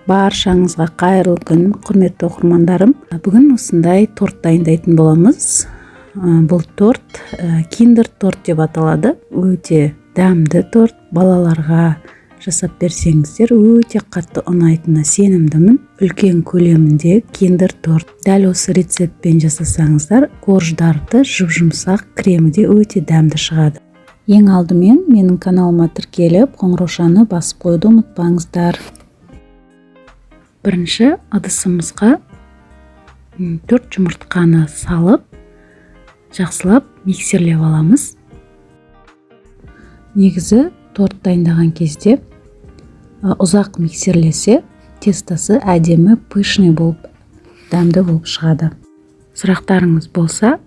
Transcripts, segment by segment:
Баршаңызға қайырлы күн, құрметті оқырмандарым. Бүгін осындай торт дайындайтын боламыз. Бұл торт киндер торт деп аталады. Өте дәмді торт. Балаларға жасап берсеңіздер, өте қатты ұнайтынына сенімдімін. Үлкен көлемінде киндер торт. Дәл осы рецептпен жасасаңыздар, корждарды жұп-жұмсақ, кремі де өте дәмді шығады. Ең алдымен менің каналыма тіркеліп, қоңыраушаны басып қойды ұмытпаңыздар. Бірінші ыдысымызға 4 жұмыртқаны салып, жақсылап миксерлеп аламыз. Негізі торт дайындаған кезде ұзақ миксерлесе, тестосы әдемі пышный болып, дәмді болып шығады. Сұрақтарыңыз болса,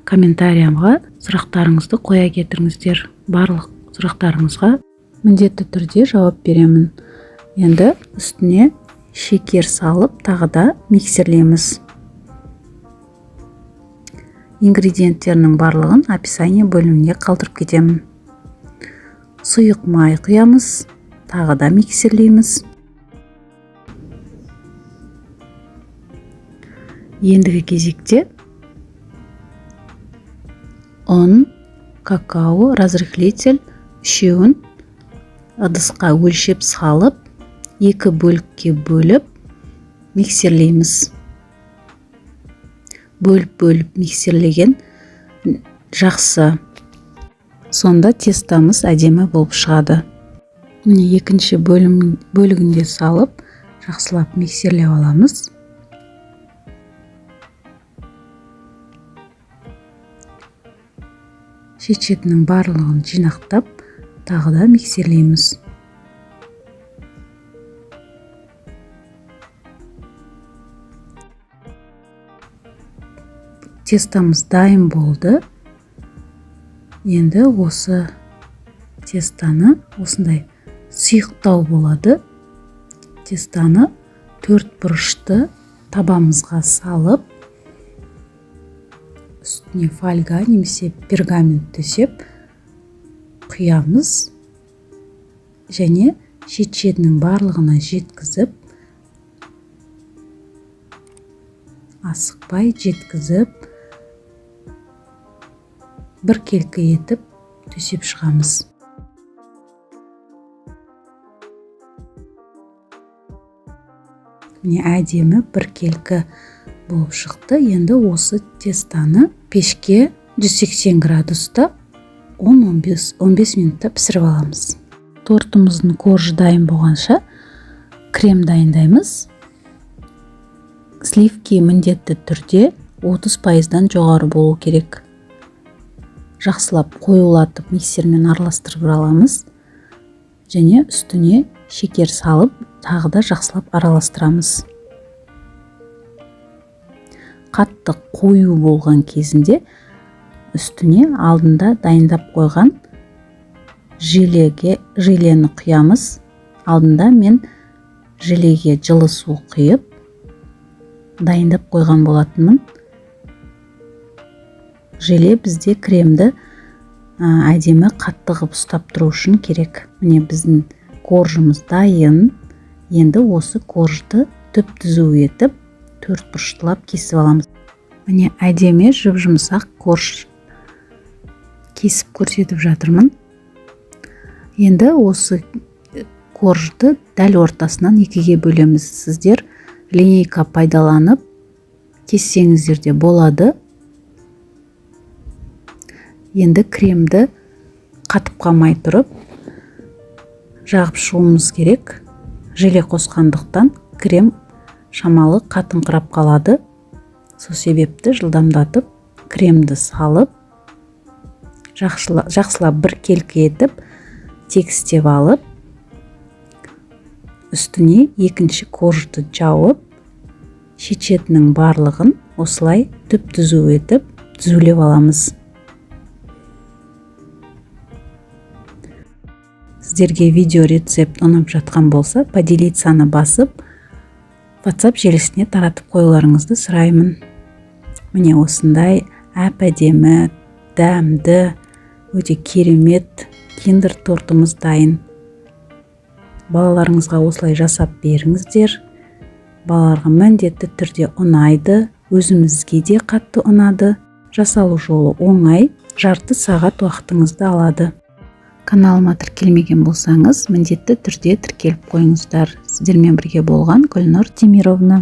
комментариямға сұрақтарыңызды қоя кетіріңіздер. Барлық сұрақтарыңызға міндетті түрде жауап беремін. Енді үстіне шекер салып, тағы да миксерлейміз. Ингредиенттерінің барлығын описание бөліміне қалдырып кетемін. Сұйық май құямыз, тағы да миксерлейміз. Ендігі кезекте ұн, какао, разрыхлитель үшеуін ыдысқа өлшеп салып, 2 бөлікке бөліп миксерлейміз. Бөліп миксерлеген жақсы. Сонда тестамыз әдемі болып шығады. Міне екінші бөлігінде салып, жақсылап миксерлеп аламыз. Шешетінің барлығын жинақтап, тағы да миксерлейміз. Тестамыз дайын болды. Енді осы тестаны осындай сұйықтау болады. Тестаны 4 бұрышты табамызға салып, үстіне фольга немесе пергамент төсеп құямыз. Және шет-шетінің барлығына жеткізіп, асықпай жеткізіп, бір келкі етіп төсеп шығамыз. Міне әдемі бір келкі болып шықты. Енді осы тестаны пешке 180 градуста 10-15 минутта пісіріп аламыз. Тортымыздың коржы дайын болғанша крем дайындаймыз. Сливки міндетті түрде 30%-дан жоғары болу керек. Жақсылап қоюлатып миксермен араластырып аламыз. Және үстіне шекер салып, тағы да жақсылап араластырамыз. Қатты қою болған кезінде үстіне алдында дайындап қойған желені құямыз. Алдында мен желеге жылы су құйып дайындап қойған болатынмын. Желе бізде кремді әдемі қатты ғып ұстап тұру үшін керек. Міне біздің коржымыз дайын. Енді осы коржды түп-түзу етіп, 4 бұрыштылап кесіп аламыз. Міне әдемі жұп-жұмсақ корж кесіп көрсетіп жатырмын. Енді осы коржды дәл ортасынан 2-ге бөлеміз. Сіздер линейка пайдаланып кессеңіздер де болады. Енді кремді қатып қалмай тұрып жағып шығуымыз керек. Желе қосқандықтан крем шамалы қатыңқырап қалады. Сол себепті жылдамдатып кремді салып, жақсылап бір келкі етіп, тегістеп алып, үстіне екінші коржды жауып, шет-шетінің барлығын осылай түп-түзу етіп түзулеп аламыз. Сіздерге видео рецепт ұнап жатқан болса, поделицаны басып, WhatsApp желісіне таратып қоюларыңызды сұраймын. Міне осындай әп-әдемі, дәмді, өте керемет киндер тортымыз дайын. балаларыңызға осылай жасап беріңіздер. Балаларға міндетті түрде ұнайды, өзімізге де қатты ұнады. Жасалу жолы оңай, жарты сағат уақытыңызды алады. Каналыма тіркелмеген болсаңыз, міндетті түрде тіркеліп қойыңыздар. Сіздермен бірге болған Гүлнұр Темировна.